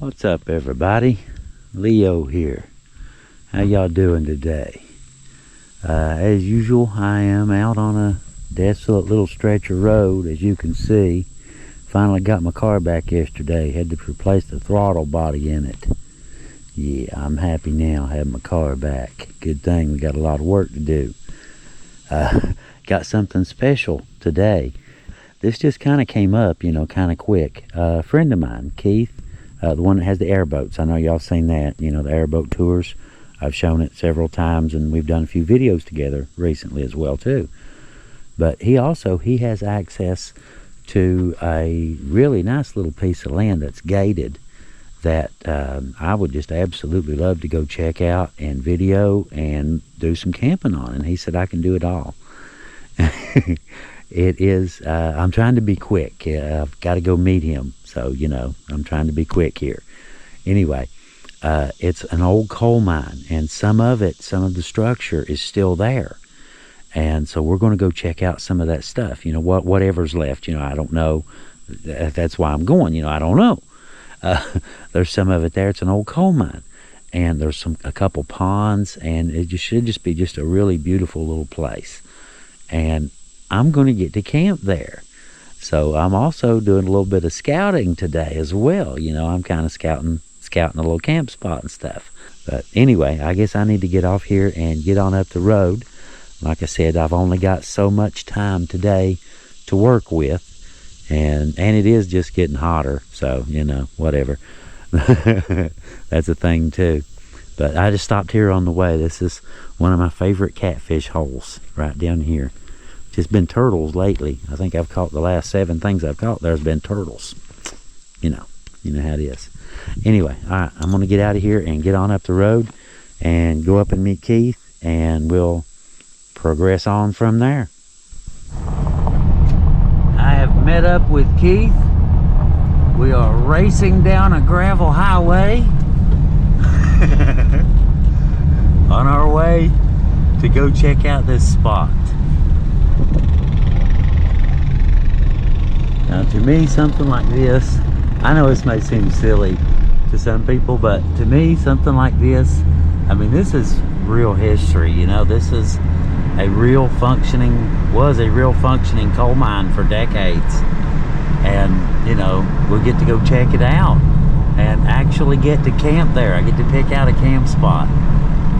What's up, everybody? Leo here. How y'all doing today? As usual, I am out on a desolate little stretch of road, as you can see. Finally got my car back yesterday. Had to replace the throttle body in it. Yeah, I'm happy now having my car back. Good thing, we got a lot of work to do. Got something special today. This just kind of came up, you know, kind of quick. A friend of mine, Keith, the one that has the airboats. I know y'all seen that, you know, the airboat tours. I've shown it several times, and we've done a few videos together recently as well too. But he has access to a really nice little piece of land that's gated that I would just absolutely love to go check out and video and do some camping on. And he said I can do it all. It is, I'm trying to be quick. I've got to go meet him. So, you know, I'm trying to be quick here. Anyway, it's an old coal mine, and some of the structure is still there. And so we're going to go check out some of that stuff. You know, whatever's left, you know, I don't know. That's why I'm going, you know, I don't know. There's some of it there. It's an old coal mine. And there's a couple ponds, and it should just be just a really beautiful little place. And I'm going to get to camp there. So I'm also doing a little bit of scouting today as well. You know, I'm kind of scouting a little camp spot and stuff. But anyway, I guess I need to get off here and get on up the road. Like I said, I've only got so much time today to work with. And it is just getting hotter. So, you know, whatever. That's a thing too. But I just stopped here on the way. This is one of my favorite catfish holes right down here. Just been turtles lately. I think I've caught the last 7 things I've caught. There's been turtles. You know how it is. Anyway, all right, I'm going to get out of here and get on up the road and go up and meet Keith, and we'll progress on from there. I have met up with Keith. We are racing down a gravel highway on our way to go check out this spot. Now, to me, something like this, I know this may seem silly to some people, but to me, something like this, I mean, this is real history. You know, this is was a real functioning coal mine for decades. And, you know, we'll get to go check it out and actually get to camp there. I get to pick out a camp spot.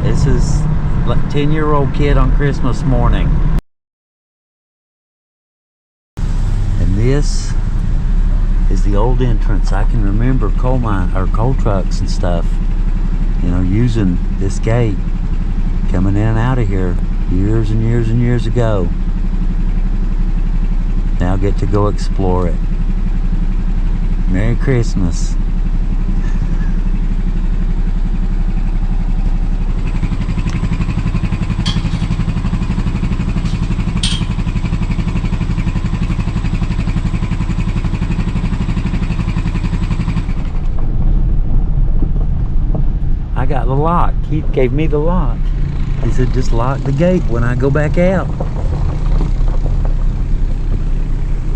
This is like 10-year-old kid on Christmas morning. This is the old entrance. I can remember coal trucks and stuff, you know, using this gate, coming in and out of here years and years and years ago. Now get to go explore it. Merry Christmas. I got the lock. Keith gave me the lock. He said just lock the gate when I go back out.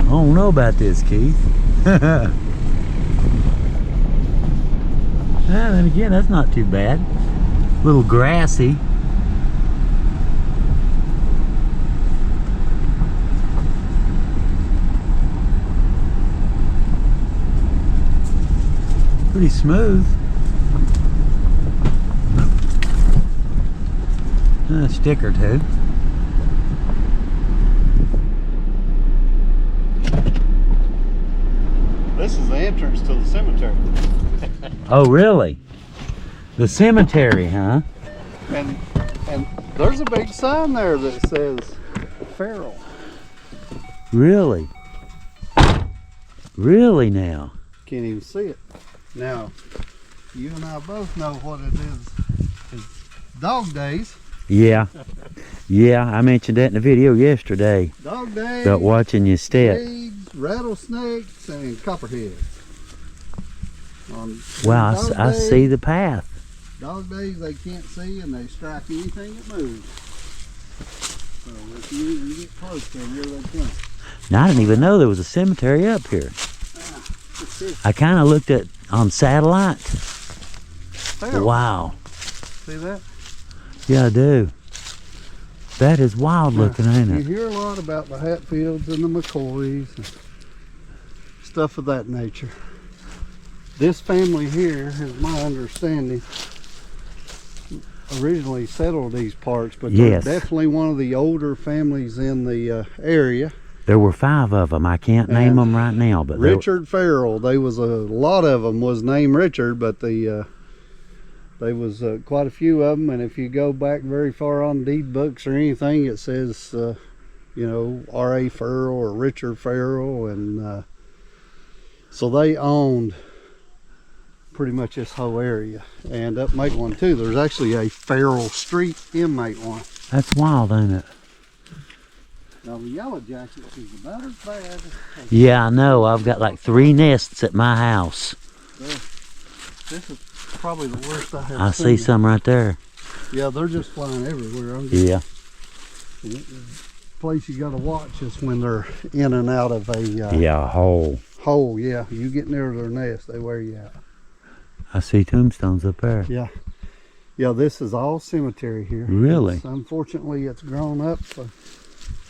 I don't know about this, Keith. Well, then again, that's not too bad. A little grassy. Pretty smooth. A stick or two. This is the entrance to the cemetery. Oh, really? The cemetery, huh? And there's a big sign there that says Farrell. Really? Really now? Can't even see it. Now, you and I both know what it is. It's dog days. Yeah. Yeah, I mentioned that in the video yesterday. Dog days. About watching your step. Pigs, rattlesnakes, and copperheads. Wow, I see the path. Dog days they can't see, and they strike anything that moves. So if you even get close, they'll really come. Now, I didn't even know there was a cemetery up here. I kind of looked at On satellite? Ferrell. Wow. See that? Yeah, I do. That is wild looking, ain't You it? hear a lot about the Hatfields and the McCoys and stuff of that nature. This family here, is my understanding, originally settled these parts, but Yes. they're definitely one of the older families in the area. There were 5 of them. I can't name And them right now, but Richard Farrell, they was a lot of them was named Richard, but there was quite a few of them, and if you go back very far on deed books or anything, it says you know, R.A. Ferrell or Richard Ferrell, and so they owned pretty much this whole area. And up Matewan too, there's actually a Ferrell Street in Matewan. that's wild, ain't it? Now the yellow jackets is about as bad. Yeah, I know. I've got like 3 nests at my house. This is probably the worst I have I seen. see some right there. Yeah, they're just flying everywhere. Yeah. The place you got to watch is when they're in and out of a Yeah, a hole. hole. Yeah, you get near their nest, they wear you out. I see tombstones up there. Yeah. Yeah, this is all cemetery here. Really? Unfortunately, it's grown up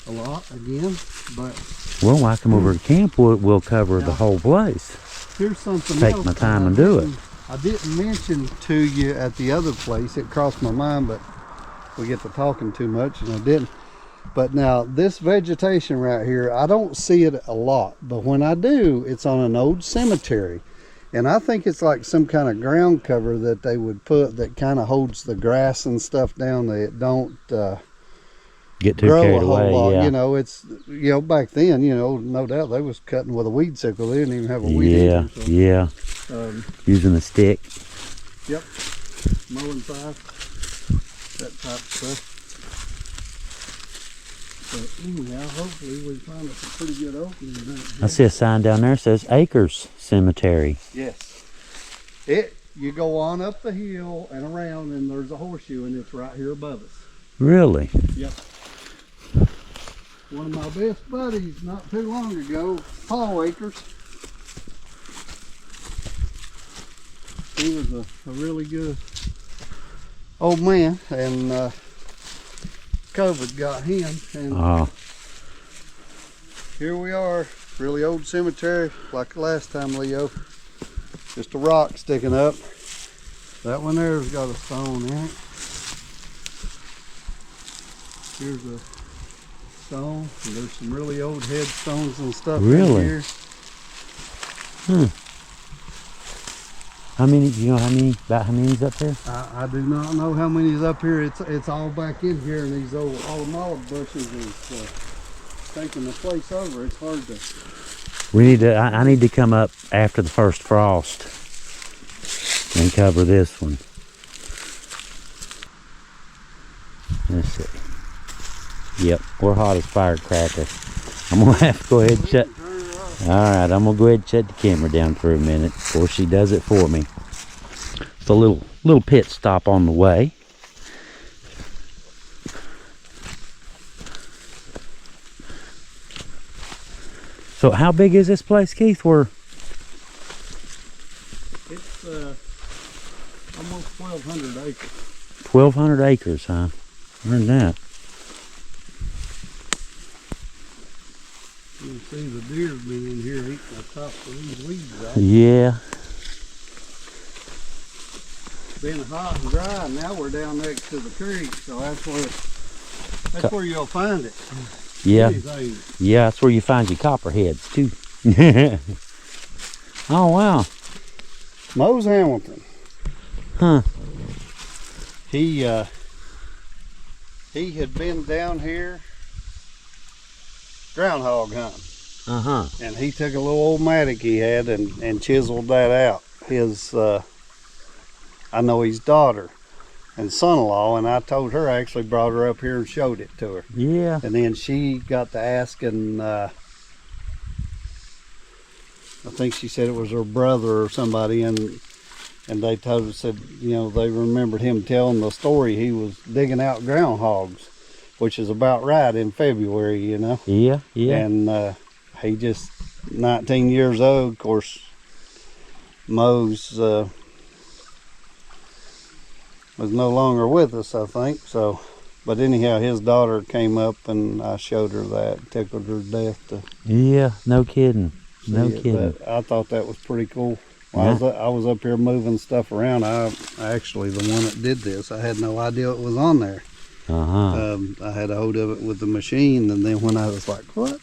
a lot again, but Well, when I come over to camp, we'll cover the whole place. here's something Take else my that time and do it. I didn't mention to you at the other place. It crossed my mind, but we get to talking too much, and I didn't. But now, this vegetation right here, I don't see it a lot, but when I do, it's on an old cemetery. And I think it's like some kind of ground cover that they would put that kind of holds the grass and stuff down that it don't Get too grow carried a whole away. lot. Yeah. You know, it's, you know, back then, you know, no doubt they was cutting with a weed sickle. They didn't even have a weed Yeah. eater, so, Yeah. Using a stick. Yep. Mowing side. That type of stuff. But anyhow, hopefully we find us a pretty good opening. I see a sign down there that says Acres Cemetery. Yes. You go on up the hill and around, and there's a horseshoe, and it's right here above us. Really? Yep. One of my best buddies not too long ago, Paul Acres. He was a really good old man, and COVID got him, and Oh, here we are. Really old cemetery, like the last time, Leo. Just a rock sticking up. That one there's got a stone in it. Here's a stone. And there's some really old headstones and stuff in Really? here. how many? Do you know about how many's up there? I do not know how many's up here. It's all back in here, and these old olive bushes is taking the place over. It's hard to. We need to. I need to come up after the first frost and cover this one. Let's see. Yep, we're hot as firecracker. I'm gonna have to go ahead and shut. All right, I'm gonna go ahead and shut the camera down for a minute before she does it for me. It's a little pit stop on the way. So how big is this place, Keith? It's almost 1,200 acres. 1,200 acres, huh? Learned that. You can see the deer's been in here eating the top of these weeds out. Yeah. Been hot and dry, and now we're down next to the creek, so that's where you'll find it. Yeah. Anything. Yeah, that's where you find your copperheads too. Oh wow. Mose Hamilton. Huh. He had been down here groundhog hunting, Uh-huh. and he took a little old mattock he had and chiseled that out. His I know his daughter and son-in-law, and I told her, I actually brought her up here and showed it to her. Yeah. And then she got to asking, I think she said it was her brother or somebody, and they told her, said, you know, they remembered him telling the story. He was digging out groundhogs, which is about right in February, you know. Yeah, yeah. And he just 19 years old, of course. Mose was no longer with us, I think. So, but anyhow, his daughter came up and I showed her that, tickled her to death to Yeah, no kidding. No see it. kidding. But I thought that was pretty cool. Well, Yeah. I was up here moving stuff around. I actually the one that did this. I had no idea it was on there. Uh-huh. I had a hold of it with the machine, and then when I was like, "What?"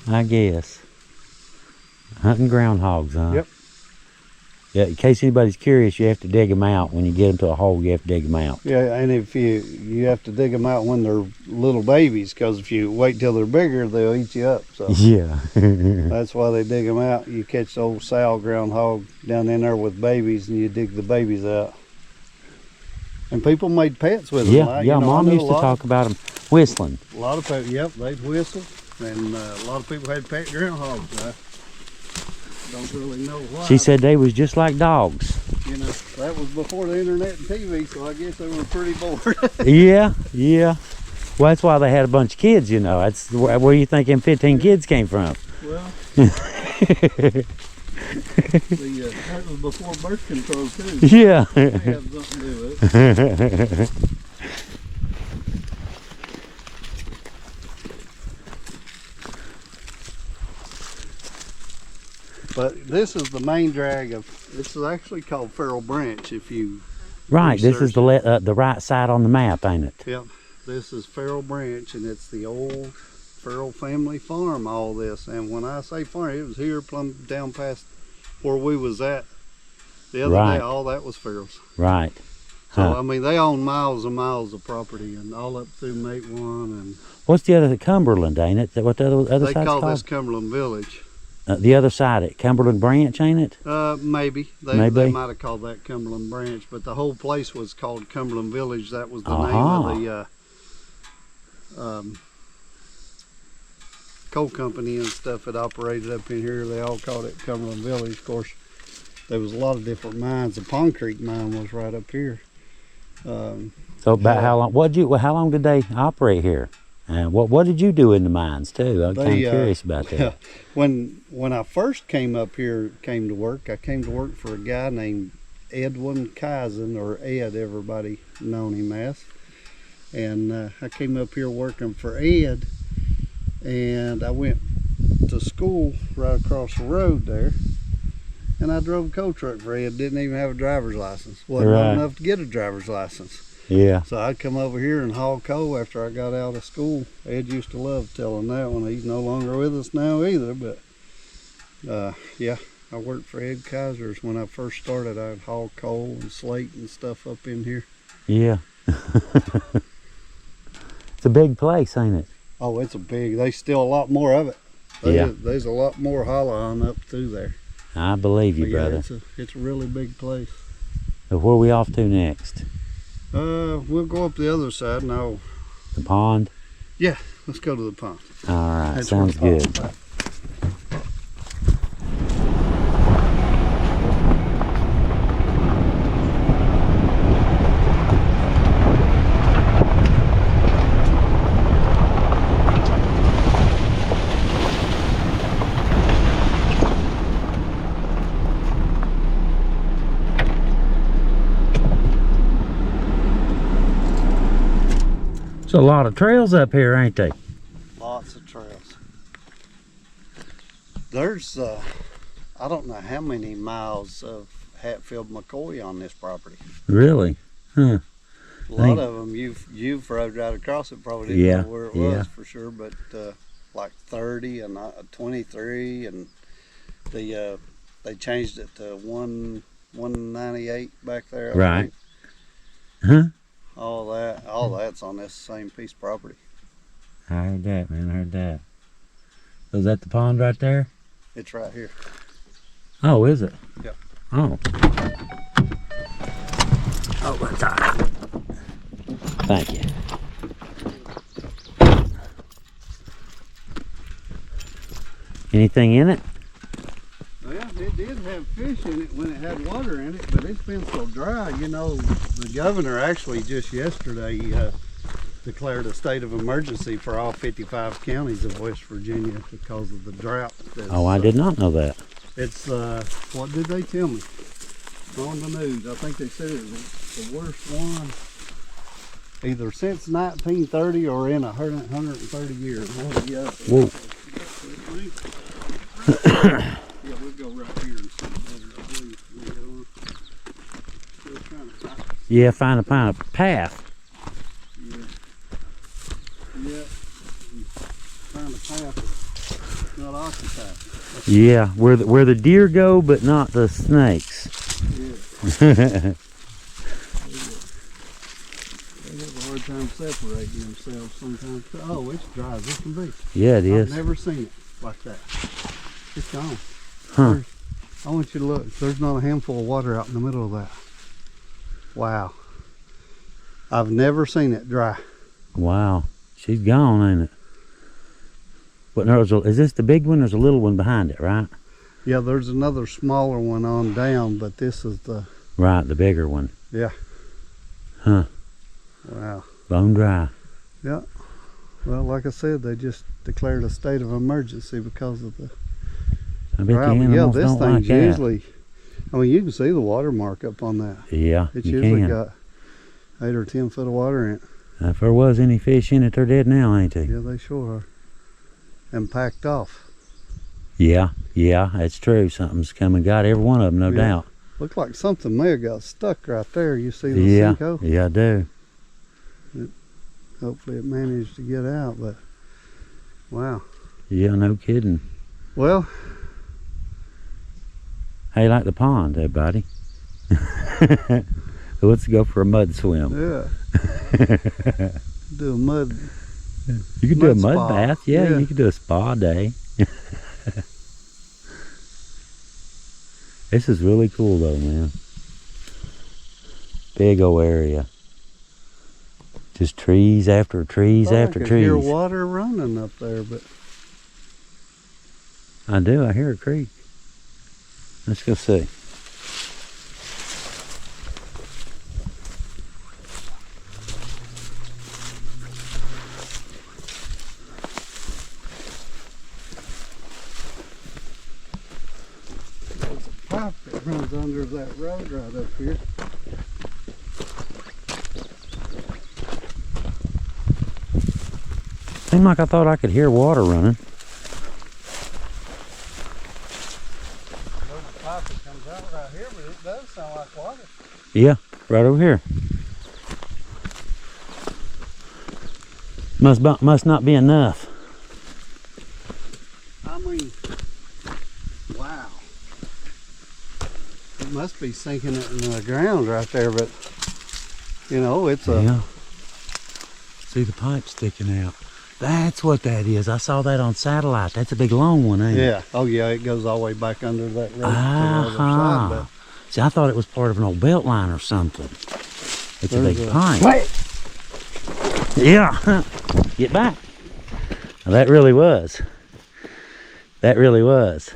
I guess. Hunting groundhogs, huh? Yep. Yeah, in case anybody's curious, you have to dig them out. When you get them to a hole, you have to dig them out. Yeah, and if you have to dig them out when they're little babies, because if you wait till they're bigger, they'll eat you up. So Yeah. that's why they dig them out. You catch the old sow groundhog down in there with babies, and you dig the babies out. And people made pets with them. Yeah, Like, yeah. you know, I Mom knew used to talk about them whistling. A lot of people, yep, they'd whistle, and a lot of people had pet groundhogs. I don't really know why. She said they was just like dogs. You know, that was before the internet and TV, so I guess they were pretty bored. Yeah, yeah. Well, that's why they had a bunch of kids, you know. That's where do you think them 15 kids came from? Well, that was before birth control too. Yeah. They had something to do with it. But this is the main drag of. This is actually called Ferrell Branch. If you Right. This is the right side on the map, ain't it? Yep. This is Ferrell Branch, and it's the old Ferrell family farm. All this, and when I say farm, it was here plumb down past where we was at the other Right. day. All that was Ferrell's. Right. So Huh. I mean, they own miles and miles of property, and all up through Mine-Matewan, and What's the other? Cumberland, ain't it? Is that what the other they side's call called? this Cumberland Village. The other side, it Cumberland Branch, ain't it? Maybe Maybe. they might have called that Cumberland Branch, but the whole place was called Cumberland Village. That was the name of the coal company and stuff that operated up in here. They all called it Cumberland Village. Of course, there was a lot of different mines. The Pond Creek mine was right up here. So about Yeah. how long? How long did they operate here? And what did you do in the mines too? I'm kind of curious about that. When I first came up here, came to work, I came to work for a guy named Edwin Kaizen, or Ed, everybody known him as. And I came up here working for Ed, and I went to school right across the road there, and I drove a coal truck for Ed. Didn't even have a driver's license. Wasn't Right. old enough to get a driver's license. Yeah. So I'd come over here and haul coal after I got out of school. Ed used to love telling that one. He's no longer with us now either, but yeah, I worked for Ed Kaiser's when I first started. I'd haul coal and slate and stuff up in here. Yeah. It's a big place, ain't it? Oh, it's a big, there's still a lot more of it. Yeah. There's a lot more hollow on up through there. I believe you, But yeah, brother. it's a really big place. So where are we off to next? We'll go up the other side and The pond? let's go to the pond. All right, That's sounds where the good. pond's at. There's a lot of trails up here, ain't they? Lots of trails. There's, I don't know how many miles of Hatfield-McCoy on this property. Really? Huh. A lot of them you've rode right across it, probably didn't Yeah, know where it yeah. was for sure, but like 30 and 23, and they changed it to 198 back there. I Right. think. Huh? All that's on this same piece of property. I heard that, man. I heard that. So is that the pond right there? It's right here. Oh, is it? Yep. Oh. Oh, that's all right. Thank you. Anything in it? Well, it did have fish in it when it had water in it, but it's been so dry. You know, the governor actually just yesterday declared a state of emergency for all 55 counties of West Virginia because of the drought. Oh, I did not know that. It's, what did they tell me? On the news, I think they said it was the worst one either since 1930 or in 130 years. Whoa. Yeah, we'll go right here and see better, I believe. Still trying to find. Yeah, find a path. Yeah. Find a path that's not occupied. Yeah, where the deer go, but not the snakes. Yeah. They have a hard time separating themselves sometimes. Oh, it's dry as it can be. Yeah, it is. I've never seen it like that. It's gone. Huh. I want you to look. There's not a handful of water out in the middle of that. Wow. I've never seen it dry. Wow. She's gone, ain't it? But is this the big one? There's a little one behind it, right? Yeah, there's another smaller one on down, but this is the... Right, the bigger one. Yeah. Huh. Wow. Bone dry. Yeah. Well, like I said, they just declared a state of emergency because of the I bet drought. the But yeah, animals this don't like thing's that. usually... I mean, you can see the watermark up on that. Yeah, It's you usually can. got 8 or 10 foot of water in it. If there was any fish in it, they're dead now, ain't they? Yeah, they sure are. And packed off. Yeah, that's true. Something's come and got every one of them, no Yeah. doubt. Looked like something may have got stuck right there. You see the Yeah, sinkhole? yeah, I do. Hopefully it managed to get out, but wow. Yeah, no kidding. Well, How you like the pond, everybody? Let's go for a mud swim. yeah. Do a mud. You could do a Mud mud spa. bath. Yeah, Yeah. you could do a spa day. This is really cool though, man. Big old area. Just trees after trees after I could trees. hear water running up there, but I do, I hear a creek. Let's go see. there's a pipe that runs under that road right up here. Seemed like I thought I could hear water running. There's a pipe that comes out right here, but it does sound like water. Yeah, right over here. Must not be enough. I mean, wow. It must be sinking it in the ground right there, but you know, it's a... Yeah. See the pipe sticking out. That's what that is. I saw that on satellite. That's a big long one, ain't it? Yeah. Oh yeah, it goes all the way back under that road to the other side. But See, I thought it was part of an old belt line or something. It's a There's big a- pipe. Yeah. Get back. Now, that really was. That really was.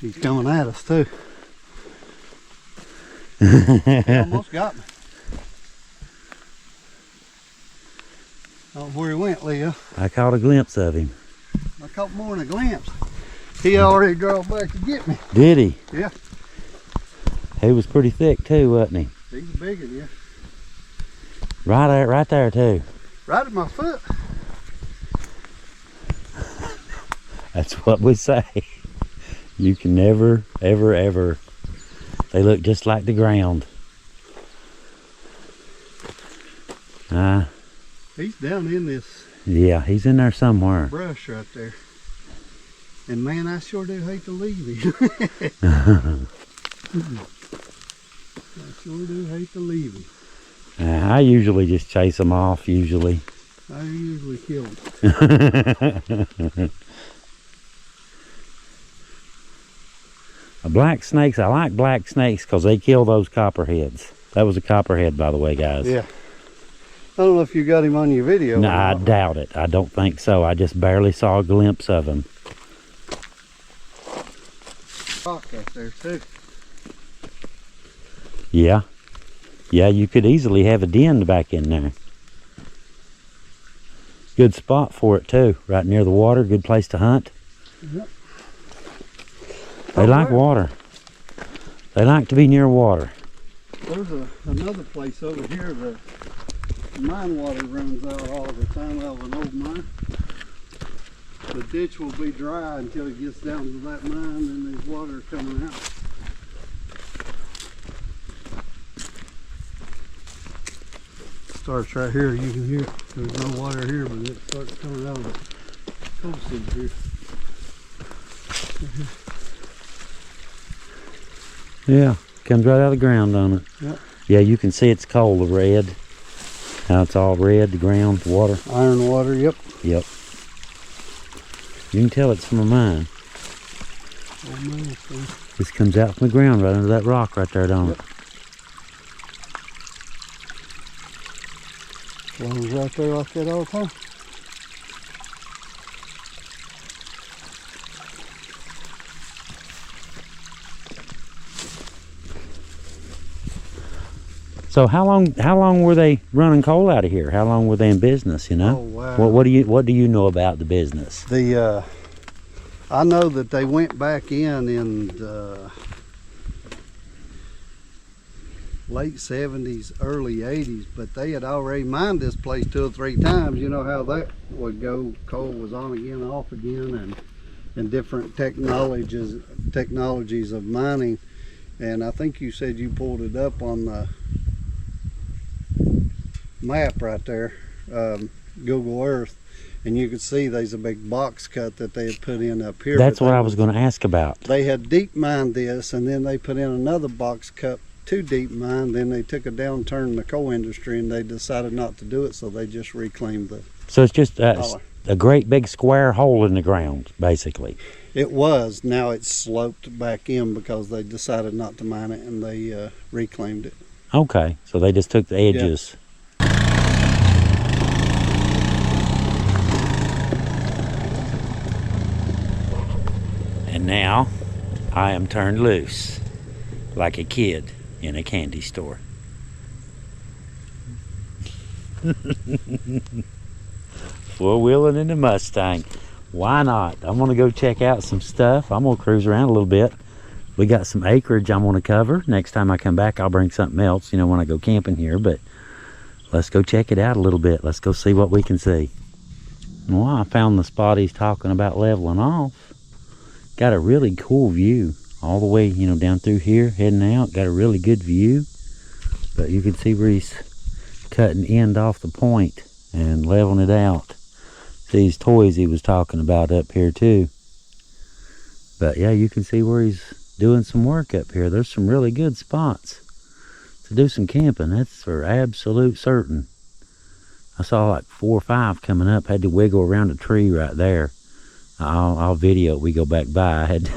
he's coming at us too. He almost got me. Oh, where he went, Leo. I caught a glimpse of him. I caught more than a glimpse. He already drove back to get me. Did he? Yeah. He was pretty thick too, wasn't he? He's a big one, yeah. Right there too. Right at my foot. That's what we say. You can never, ever, ever. They look just like the ground. He's down in this Yeah, he's in there somewhere. brush right there. And man, I sure do hate to leave him. I sure do hate to leave him. I usually just chase them off, usually. I usually kill him. Black snakes, I like black snakes because they kill those copperheads. That was a copperhead, by the way, guys. Yeah. I don't know if you got him on your video. No, or I not. doubt it. I don't think so. I just barely saw a glimpse of him. Rock right there too. Yeah. Yeah, you could easily have a den back in there. Good spot for it too. Right near the water, good place to hunt. Yep. They like water. They like to be near water. There's another place over here that mine water runs out all the time out of an old mine. The ditch will be dry until it gets down to that mine, and there's water coming out. Starts right here, you can hear there's no water here, but it starts coming out of the coal seams here. Yeah, comes right out of the ground on it. Yep. Yeah, you can see it's coal, the red. How it's all red, the ground, the water. Iron water, yep. Yep. You can tell it's from a mine. Oh, man, This comes out from the ground right under that rock right there, don't it? Flows right there like that all the time. So how long were they running coal out of here? How long were they in business, you know? Oh, wow. What do you know about the business? I know that they went back in late 70s, early 80s, but they had already mined this place 2 or 3 times. You know how that would go. Coal was on again, off again, and different technologies of mining. And I think you said you pulled it up on the map right there, Google Earth, and you could see there's a big box cut that they had put in up here. That's what I was going to ask about. They had deep mined this, and then they put in another box cut to deep mine. Then they took a downturn in the coal industry, and they decided not to do it, so they just reclaimed the So it's just a great big square hole in the ground, basically. It was. Now it's sloped back in because they decided not to mine it, and they reclaimed it. Okay, so they just took the edges. Yeah. And now I am turned loose like a kid in a candy store. Four-wheeling in the Mustang. Why not? I'm gonna go check out some stuff. I'm gonna cruise around a little bit. We got some acreage I'm gonna cover. Next time I come back, I'll bring something else, you know, when I go camping here, but let's go check it out a little bit. Let's go see what we can see. Well, I found the spot he's talking about leveling off. Got a really cool view all the way, you know, down through here, heading out. Got a really good view, but you can see where he's cutting end off the point and leveling it out. These toys he was talking about up here too. But yeah, you can see where he's doing some work up here. There's some really good spots to do some camping. That's for absolute certain. I saw like 4 or 5 coming up. Had to wiggle around a tree right there. I'll video it. We go back by. I had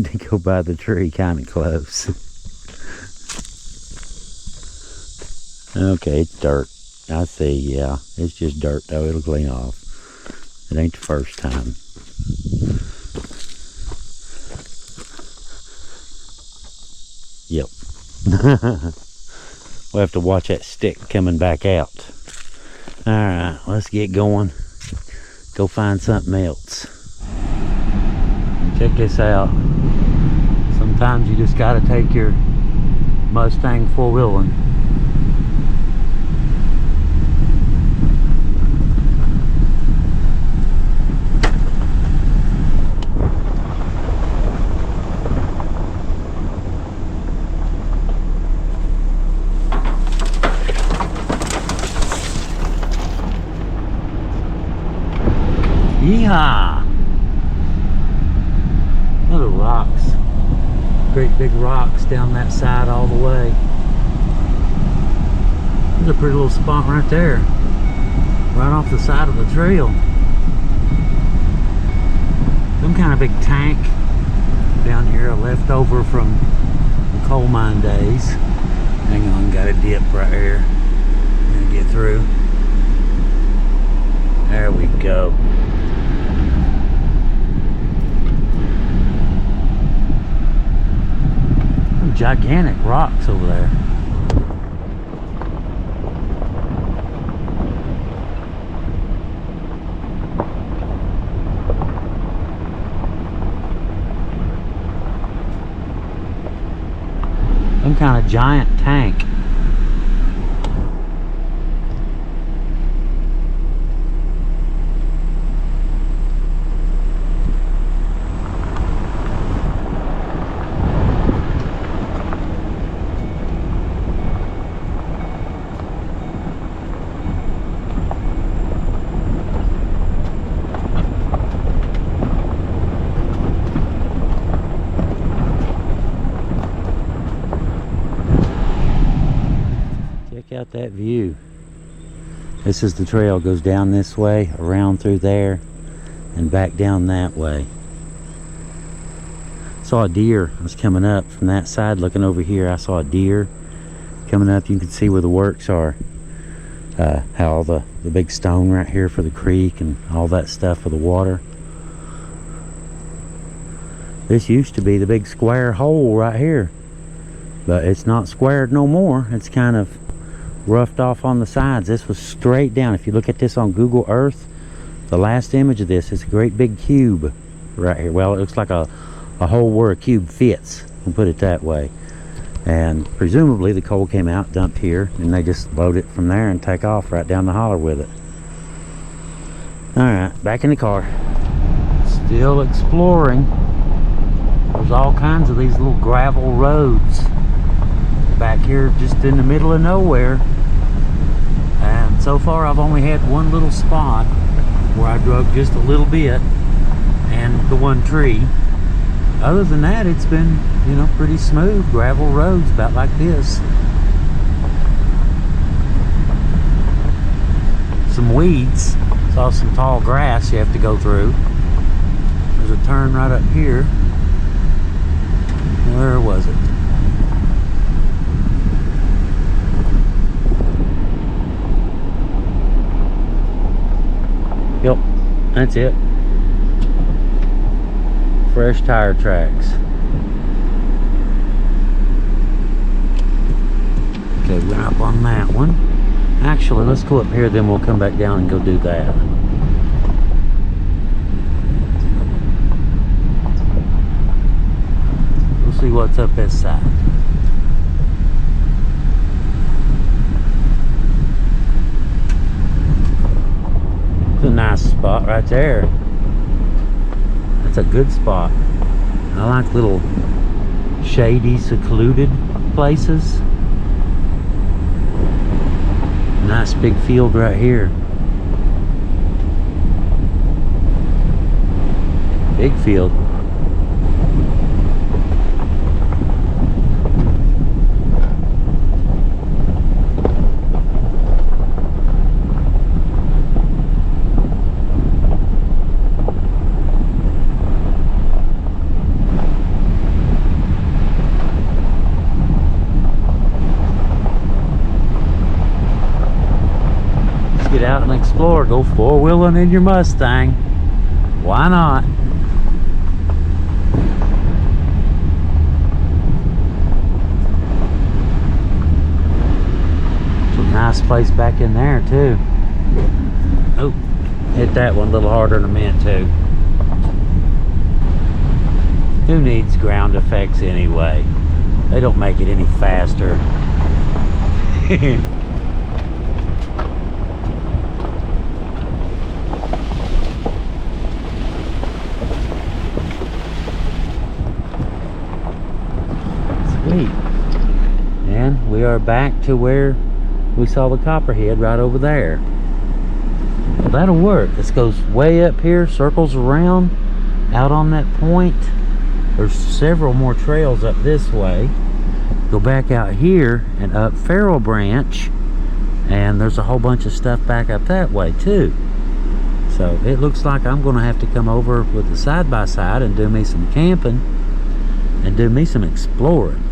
to go by the tree kind of close. Okay, it's dirt. I see, yeah. It's just dirt though. It'll clean off. It ain't the first time. Yep. We'll have to watch that stick coming back out. Alright, let's get going. Go find something else. Check this out. Sometimes you just gotta take your Mustang four-wheeling. Yeehaw! Look at the rocks. Great big rocks down that side all the way. There's a pretty little spot right there. Right off the side of the trail. Some kind of big tank down here, a leftover from the coal mine days. Hang on, got a dip right here. I'm gonna get through. There we go. Gigantic rocks over there. Some kind of giant tank. Check out that view. This is the trail, goes down this way, around through there, and back down that way. Saw a deer. I was coming up from that side, looking over here. I saw a deer coming up. You can see where the works are. How all the big stone right here for the creek and all that stuff for the water. This used to be the big square hole right here, but it's not squared no more. It's kind of roughed off on the sides. This was straight down. If you look at this on Google Earth, the last image of this is a great big cube right here. Well, it looks like a hole where a cube fits, we'll put it that way. And presumably the coal came out, dumped here, and they just load it from there and take off right down the holler with it. Alright, back in the car. Still exploring. There's all kinds of these little gravel roads back here just in the middle of nowhere. And so far I've only had one little spot where I drug just a little bit and the one tree. Other than that, it's been, you know, pretty smooth gravel roads about like this. Some weeds. Saw some tall grass you have to go through. There's a turn right up here. Where was it? Yep, that's it. Fresh tire tracks. Okay, we're up on that one. Actually, let's go up here, then we'll come back down and go do that. We'll see what's up this side. It's a nice spot right there. That's a good spot. I like little shady, secluded places. Nice big field right here. Big field. Get out and explore. Go four-wheeling in your Mustang. Why not? Some nice place back in there too. Oh, hit that one a little harder than I meant to. Who needs ground effects anyway? They don't make it any faster. And we are back to where we saw the copperhead right over there. Well, that'll work. This goes way up here, circles around, out on that point. There's several more trails up this way. Go back out here and up Farrell branch, and there's a whole bunch of stuff back up that way too. So it looks like I'm going to have to come over with the side-by-side and do me some camping and do me some exploring.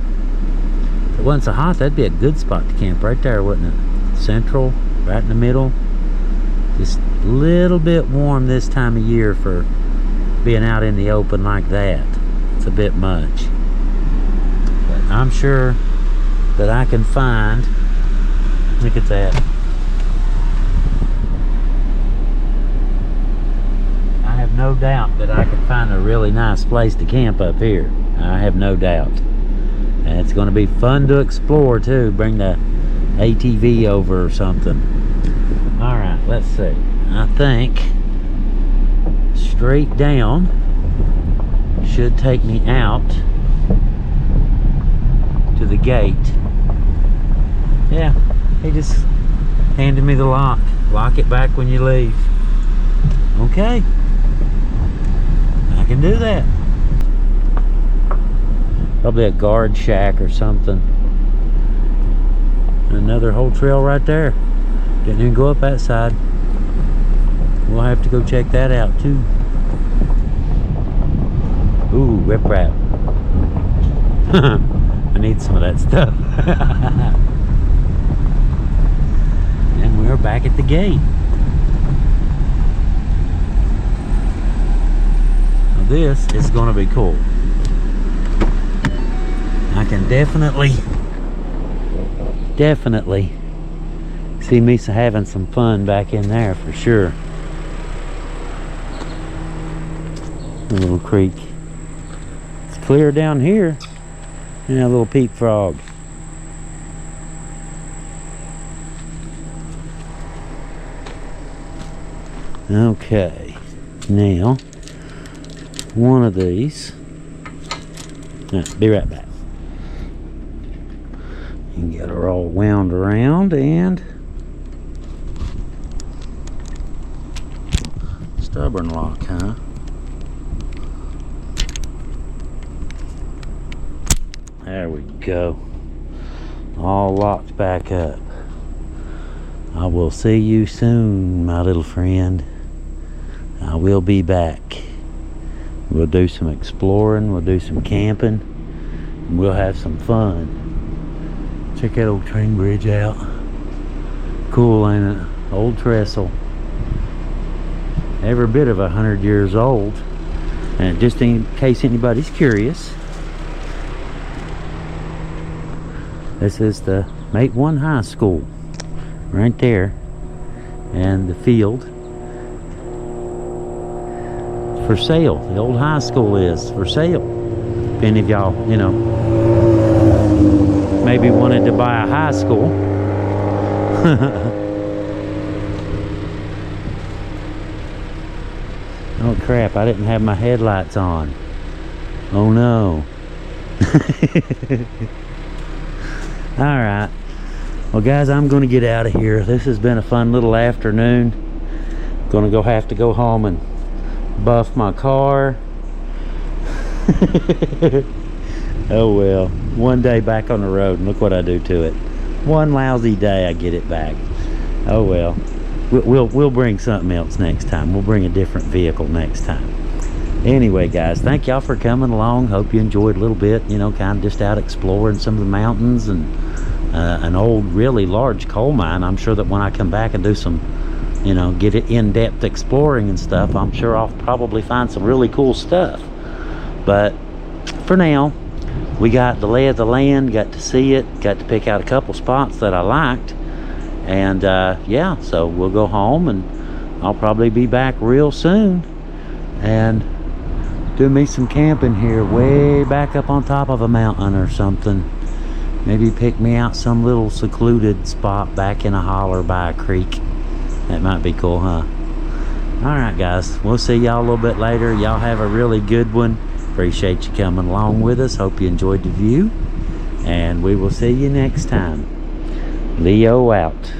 If it wasn't so hot, that'd be a good spot to camp right there, wouldn't it? Central, right in the middle. Just a little bit warm this time of year for being out in the open like that. It's a bit much. But I'm sure that I can find, look at that. I have no doubt that I can find a really nice place to camp up here. I have no doubt. And it's going to be fun to explore too. Bring the ATV over or something. Alright, let's see. I think straight down should take me out to the gate. Yeah, he just handed me the lock. Lock it back when you leave. Okay, I can do that. Probably a guard shack or something. Another whole trail right there. Didn't even go up that side. We'll have to go check that out too. Ooh, riprap. I need some of that stuff. And we're back at the gate. Now this is going to be cool. I can definitely see me having some fun back in there for sure. A little creek. It's clear down here. And a little peat frog. Okay, now one of these. Be right back. You can get her all wound around and stubborn lock, huh? There we go. All locked back up. I will see you soon, my little friend. I will be back. We'll do some exploring, we'll do some camping, and we'll have some fun. Check that old train bridge out. Cool, ain't it? Old trestle. Every bit of 100 years old. And just in case anybody's curious, this is the Mate-One High School. Right there. And the field. For sale. The old high school is for sale. If any of y'all, you know, maybe wanted to buy a high school. Oh crap, I didn't have my headlights on. Oh no. Alright. Well guys, I'm going to get out of here. This has been a fun little afternoon. Going to have to go home and buff my car. Oh well, one day back on the road and look what I do to it. One lousy day I get it back. Oh well, we'll bring something else next time. We'll bring a different vehicle next time. Anyway guys, thank y'all for coming along. Hope you enjoyed a little bit, you know, kind of just out exploring some of the mountains and an old really large coal mine. I'm sure that when I come back and do some, you know, get it in-depth exploring and stuff, I'm sure I'll probably find some really cool stuff. But for now, we got the lay of the land, got to see it, got to pick out a couple spots that I liked, and yeah, so we'll go home and I'll probably be back real soon and do me some camping here way back up on top of a mountain or something. Maybe pick me out some little secluded spot back in a holler by a creek. That might be cool, huh? Alright guys, we'll see y'all a little bit later. Y'all have a really good one. Appreciate you coming along with us. Hope you enjoyed the view. And we will see you next time. Leo out.